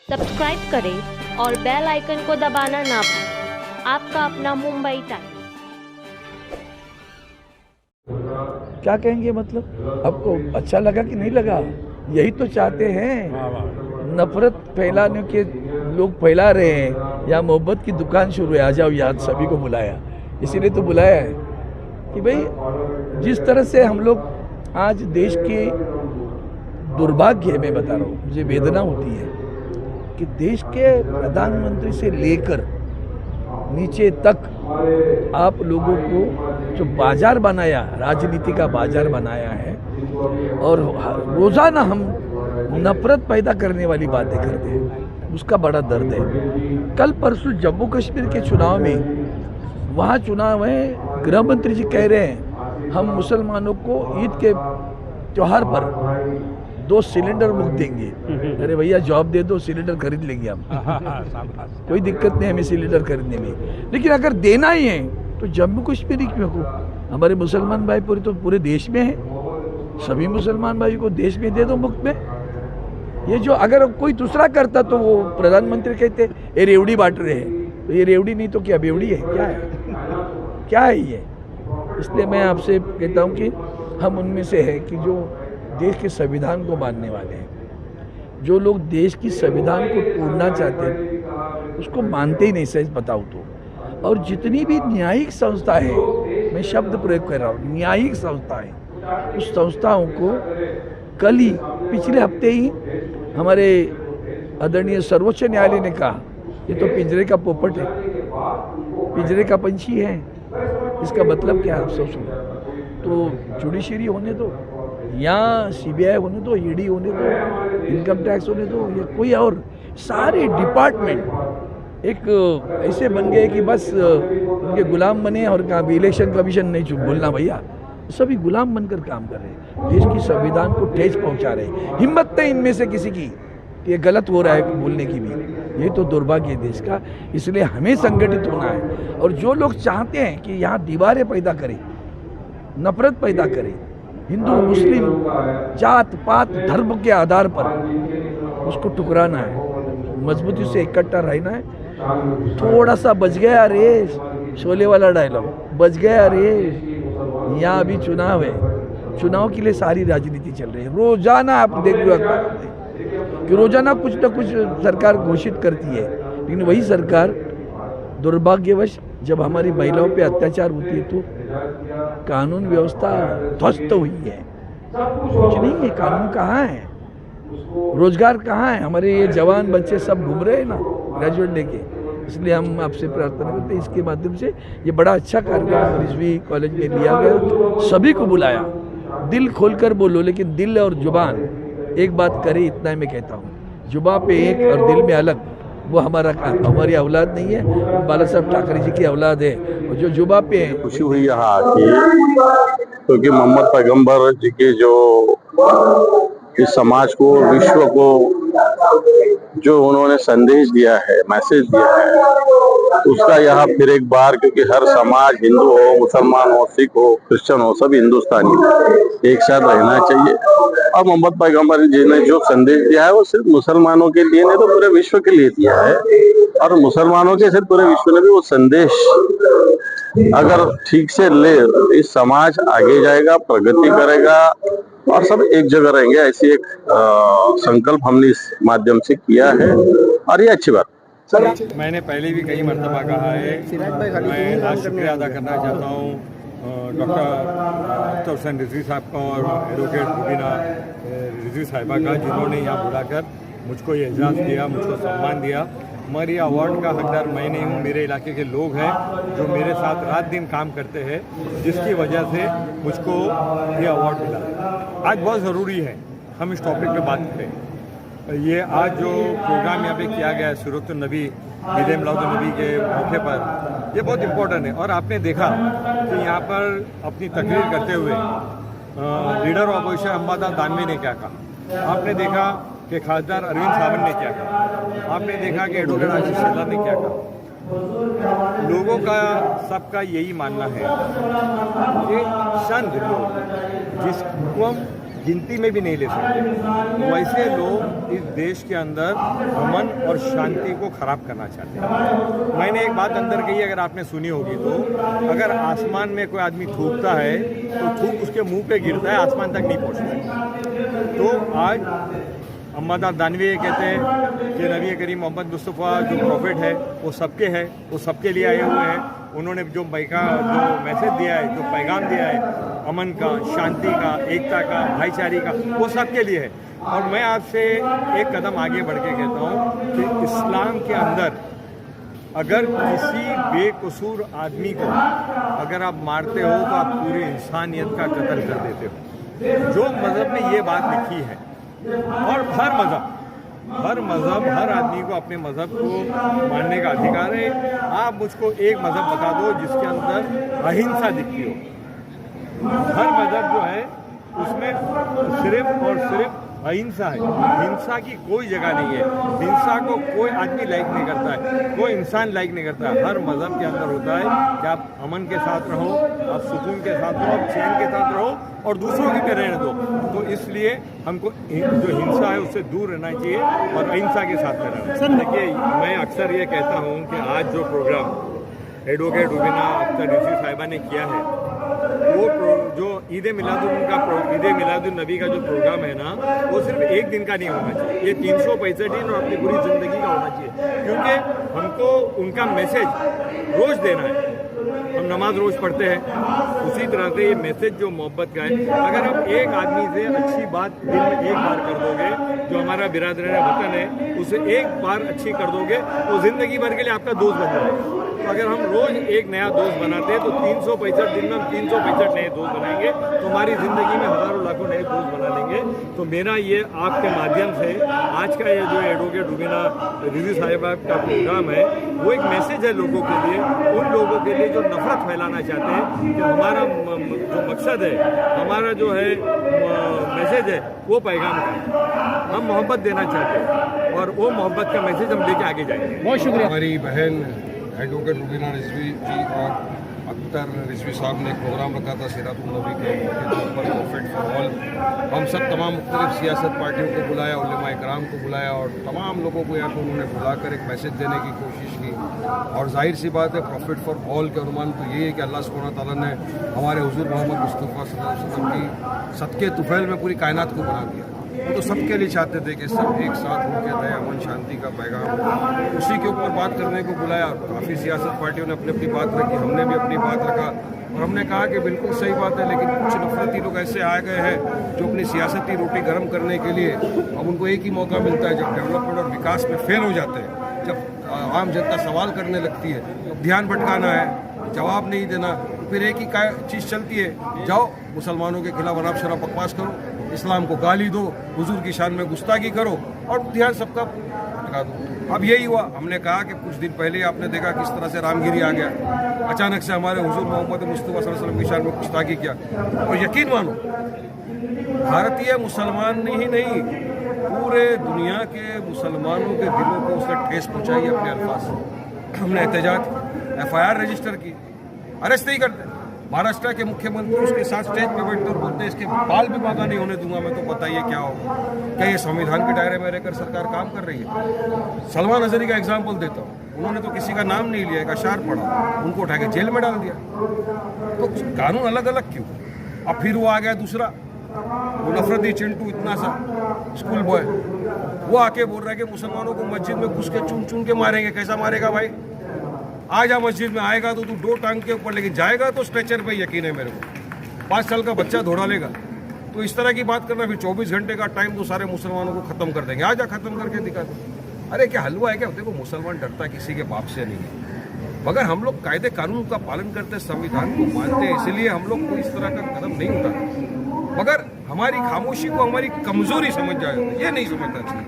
Subscribe करें और bell icon को दबाना ना भूलें। आपका अपना मुंबई टाइम्स। क्या कहेंगे, मतलब आपको अच्छा लगा कि नहीं लगा? यही तो चाहते हैं। नफरत फैलाने के लोग फैला रहे हैं। या मोहब्बत की दुकान शुरू है, आ जाओ याद, सभी को बुलाया। इसीलिए तो बुलाया है कि भाई जिस तरह से हम लोग आज देश के दुर्भाग्य, मैं बता रहा हूँ, मुझे वेदना होती है कि देश के प्रधानमंत्री से लेकर नीचे तक आप लोगों को जो बाजार बनाया, राजनीति का बाजार बनाया है, और रोजाना हम नफरत पैदा करने वाली बातें करते हैं, उसका बड़ा दर्द है। कल परसों जम्मू कश्मीर के चुनाव में, वहाँ चुनाव है, गृह मंत्री जी कह रहे हैं हम मुसलमानों को ईद के त्योहार पर 2 सिलेंडर मुफ्त देंगे। अरे भैया, जॉब दे दो, सिलेंडर खरीद लेंगे हम। कोई दिक्कत नहीं हमें सिलेंडर खरीदने में, लेकिन अगर देना ही है तो जम्मू कश्मीर क्यों को? हमारे मुसलमान भाई पूरे देश में है, सभी मुसलमान भाई को देश में दे दो मुफ्त में। ये जो अगर कोई दूसरा करता तो वो प्रधानमंत्री कहते ये रेवड़ी बांट रहे हैं, तो ये रेवड़ी नहीं तो क्या बेवड़ी है? क्या है? क्या है ये? इसलिए मैं आपसे कहता हूँ कि हम उनमें से है कि जो देश के संविधान को मानने वाले हैं। जो लोग देश की संविधान को तोड़ना चाहते हैं उसको मानते ही नहीं, सच बताऊँ तो। और जितनी भी न्यायिक संस्था है, मैं शब्द प्रयोग कर रहा हूँ, न्यायिक संस्था है, उस संस्थाओं को कल ही, पिछले हफ्ते ही हमारे आदरणीय सर्वोच्च न्यायालय ने कहा ये तो पिंजरे का पोपट है, पिंजरे का पंछी है। इसका मतलब क्या, आप सोचो। तो जुडिशरी होने दो, या सीबीआई होने दो, ईडी होने दो, इनकम टैक्स होने दो, या कोई और सारे डिपार्टमेंट एक ऐसे बन गए कि बस उनके गुलाम बने। और कहा भी इलेक्शन कमीशन नहीं चुप बोलना भैया, सभी गुलाम बनकर काम कर रहे हैं, देश की संविधान को ठेस पहुंचा रहे हैं। हिम्मत नहीं इनमें से किसी की, ये गलत हो रहा है बोलने की भी। ये तो दुर्भाग्य है देश का। इसलिए हमें संगठित होना है, और जो लोग चाहते हैं कि यहाँ दीवारें पैदा करें, नफरत पैदा करें, हिंदू मुस्लिम जात पात धर्म के आधार पर, उसको टुकराना है, मजबूती से इकट्ठा रहना है। थोड़ा सा बच गया रे, शोले वाला डायलॉग, बच गया रे। यहाँ अभी चुनाव है, चुनाव के लिए सारी राजनीति चल रही है। रोजाना आप देख लो कि रोजाना कुछ न कुछ सरकार घोषित करती है, लेकिन वही सरकार दुर्भाग्यवश जब हमारी महिलाओं पे अत्याचार होती है तो कानून व्यवस्था ध्वस्त हुई है। कुछ नहीं है, कानून कहाँ है, रोजगार कहाँ है? हमारे ये जवान बच्चे सब घूम रहे हैं ना ग्रेजुएट लेके। इसलिए हम आपसे प्रार्थना करते हैं, इसके माध्यम से ये बड़ा अच्छा कार्यक्रम रिजवी कॉलेज में लिया गया, सभी को बुलाया। दिल खोलकर बोलो, लेकिन दिल और जुबान एक बात करे, इतना ही मैं कहता हूँ। जुबान पे एक और दिल में अलग, वो हमारा काम, हमारी औलाद नहीं है, बाला साहब ठाकरे जी की औलाद है। और जो जुबा पे है, खुशी हुई यहाँ आके, क्योंकि मोहम्मद पैगंबर जी के जो इस समाज को, विश्व को जो उन्होंने संदेश दिया है, मैसेज दिया है, उसका यहाँ फिर एक बार, क्योंकि हर समाज, हिंदू हो, मुसलमान हो, सिख हो, क्रिश्चियन हो, सभी हिंदुस्तानी एक साथ रहना चाहिए। और मोहम्मद पैगंबर जी ने जो संदेश दिया है वो सिर्फ मुसलमानों के लिए नहीं तो पूरे विश्व के लिए दिया है। और मुसलमानों के सिर्फ पूरे विश्व ने भी वो संदेश अगर ठीक से ले, इस समाज आगे जाएगा, प्रगति करेगा और सब एक जगह रहेंगे। ऐसी एक संकल्प हमने इस माध्यम से किया है, और ये अच्छी बात। मैंने पहले भी कई मरतबा कहा है, मैं आज शुक्रिया अदा करना चाहता हूँ डॉक्टर अख्तर हुसैन रिजवी साहब का और एडवोकेट रुबीना रिजवी साहिबा का, जिन्होंने यहाँ बुलाकर मुझको ये एजाज़ दिया, मुझको सम्मान दिया। मगर ये अवार्ड का हकदार मैं नहीं हूँ, मेरे इलाके के लोग हैं जो मेरे साथ रात दिन काम करते हैं, जिसकी वजह से मुझको ये अवार्ड मिला। आज बहुत ज़रूरी है हम इस टॉपिक पे बात करें। ये आज जो प्रोग्राम यहाँ पे किया गया है सूरत नबी, ईद मिलाद नबी के मौके पर, ये बहुत इम्पोर्टेंट है। और आपने देखा कि यहाँ पर अपनी तकरीर करते हुए leader of opposition Ambadas Danve ने क्या कहा, आपने देखा कि खासदार अरविंद सावंत ने क्या कहा, आपने देखा कि एडवोकेट आशीष शेलार ने क्या कहा। लोगों का सबका यही मानना है कि चंद लोग गिनती में भी नहीं ले सकते। वैसे लोग इस देश के अंदर अमन और शांति को खराब करना चाहते हैं। मैंने एक बात अंदर कही, अगर आपने सुनी होगी तो, अगर आसमान में कोई आदमी थूकता है तो थूक उसके मुंह पे गिरता है, आसमान तक नहीं पहुंचता। तो आज अम्मादार दानवी ये कहते हैं कि नबी करीम मोहम्मद मुस्तफ़ा जो प्रॉफिट है वो सबके है, वो सबके लिए आए हुए हैं। उन्होंने जो मैसेज दिया है, जो पैगाम दिया है अमन का, शांति का, एकता का, भाईचारे का, वो सबके लिए है। और मैं आपसे एक कदम आगे बढ़ के कहता हूँ कि इस्लाम के अंदर अगर किसी बेकसूर आदमी को अगर आप मारते हो तो आप पूरी इंसानियत का कत्ल कर देते हो। जो मज़हब में ये बात लिखी है, और हर मज़हब हर आदमी को अपने मज़हब को मानने का अधिकार है। आप मुझको एक मज़हब बता दो जिसके अंदर अहिंसा दिखती हो। हर मज़हब जो है उसमें सिर्फ और सिर्फ अहिंसा है, हिंसा की कोई जगह नहीं है। हिंसा को कोई आदमी लाइक नहीं करता है, कोई इंसान लाइक नहीं करता है। हर मज़हब के अंदर होता है कि आप अमन के साथ रहो, आप सुकून के साथ रहो, आप चैन के साथ रहो और दूसरों की भी रहने दो। तो इसलिए हमको जो हिंसा है उससे दूर रहना चाहिए और अहिंसा के साथ में रहना चाहिए। देखिए, मैं अक्सर ये कहता हूँ कि आज जो प्रोग्राम एडवोकेट रुबीना अख्तर रिजवी साहिबा ने किया है, वो जो ईद मिलादुन नबी का जो प्रोग्राम है ना, वो सिर्फ एक दिन का नहीं होना चाहिए, ये 365 दिन और अपनी पूरी ज़िंदगी का होना चाहिए। क्योंकि हमको उनका मैसेज रोज़ देना है। हम नमाज रोज़ पढ़ते हैं, उसी तरह से ये मैसेज जो मोहब्बत का है, अगर हम एक आदमी से अच्छी बात दिन में एक बार कर दोगे, जो हमारा बिरादरान वतन है उसे एक बार अच्छी कर दोगे, तो ज़िंदगी भर के लिए आपका दोस्त बन जाएगा। तो अगर हम रोज़ एक नया दोस्त बनाते हैं तो 365 दिन में हम 365 नए दोस्त बनाएंगे, तो हमारी ज़िंदगी में हज़ारों लाखों नए दोस्त बना लेंगे। तो मेरा ये आपके माध्यम से आज का ये जो एडवोकेट रुबीना रिजवी साहिबा का प्रोग्राम है, वो एक मैसेज है लोगों के लिए, उन लोगों के लिए जो नफरत फैलाना चाहते हैं कि हमारा जो मकसद है, हमारा जो है मैसेज है, वो पैगाम का है। हम मोहब्बत देना चाहते हैं और वो मोहब्बत का मैसेज हम लेके आगे जाएंगे। बहुत शुक्रिया। हमारी बहन एडवोकेट रुबीना रिजवी जी और अख्तर रिजवी साहब ने एक प्रोग्राम रखा था सीरातुन नबी के ऊपर, प्रॉफिट फॉर ऑल। हम सब तमाम मुख्तलिफ सियासत पार्टियों को बुलाया, उलमा इकराम को बुलाया और तमाम लोगों को यहाँ पर उन्होंने बुलाकर एक मैसेज देने की कोशिश की। और जाहिर सी बात है, प्रॉफिट फॉर ऑल के अनुमान तो ये है कि अल्लाह सुब्हानहू व तआला ने हमारे हुज़ूर मोहम्मद मुस्तफ़ा सल्लल्लाहु अलैहि वसल्लम की सदके तुफैल में पूरी कायनात को बना दिया। वो तो सबके लिए चाहते थे कि सब एक साथ होकर रहे, अमन शांति का पैगाम, उसी के ऊपर बात करने को बुलाया। काफ़ी सियासत पार्टियों ने अपनी अपनी बात रखी, हमने भी अपनी बात रखा और हमने कहा कि बिल्कुल सही बात है, लेकिन कुछ नफरती लोग ऐसे आ गए हैं जो अपनी सियासती रोटी गर्म करने के लिए अब उनको एक ही मौका मिलता है जब डेवलपमेंट और विकास में फेल हो जाते हैं, जब आम जनता सवाल करने लगती है, ध्यान भटकाना है, जवाब नहीं देना, फिर एक ही चीज़ चलती है, जाओ मुसलमानों के खिलाफ अनाप शराब बकवास करो, इस्लाम को गाली दो, हुजूर की शान में गुस्ताखी करो और ध्यान सबका भटका दो। अब यही हुआ। हमने कहा कि कुछ दिन पहले आपने देखा किस तरह से रामगिरी आ गया, अचानक से हमारे हुजूर मोहम्मद मुस्तफ़ा सल्लल्लाहु अलैहि वसल्लम की शान में गुस्ताखी किया। और यकीन मानो, भारतीय मुसलमान ही नहीं, पूरे दुनिया के मुसलमानों के दिलों को उसने ठेस पहुँचाई अपने अल्फाज से। हमने एहतजाज, FIR रजिस्टर की, अरेस्ट नहीं करते। महाराष्ट्र के मुख्यमंत्री उसके साथ स्टेज पे बैठते और बोलते हैं इसके बाल भी बागा नहीं होने दूंगा मैं, तो बताइए क्या होगा? क्या ये संविधान के दायरे में रहकर सरकार काम कर रही है? सलमान अजहरी का एग्जाम्पल देता हूँ, उन्होंने तो किसी का नाम नहीं लिया, एक अशार पढ़ा, उनको उठा के जेल में डाल दिया। तो कानून अलग अलग क्यों? अब फिर वो आ गया दूसरा, वो नफरती चिंटू, इतना सा स्कूल बॉय, वो आके बोल रहा है कि मुसलमानों को मस्जिद में घुस के चुन चुन के मारेंगे। कैसा मारेगा भाई? आ जा मस्जिद में, आएगा तो तू दो टांग के ऊपर, लेकिन जाएगा तो स्ट्रेचर पे, यकीन है मेरे को। 5 साल का बच्चा दौड़ा लेगा। तो इस तरह की बात करना, फिर 24 घंटे का टाइम तो सारे मुसलमानों को खत्म कर देंगे। आजा खत्म करके दिखा दे। अरे क्या हलवा है क्या? देखो, मुसलमान डरता किसी के बाप से नहीं है, मगर हम लोग कायदे कानून का पालन करते, संविधान को मानते हैं, इसलिए हम लोग कोई इस तरह का कदम नहीं उठाते। मगर हमारी खामोशी को हमारी कमजोरी समझ जाए, ये नहीं समझना चाहिए।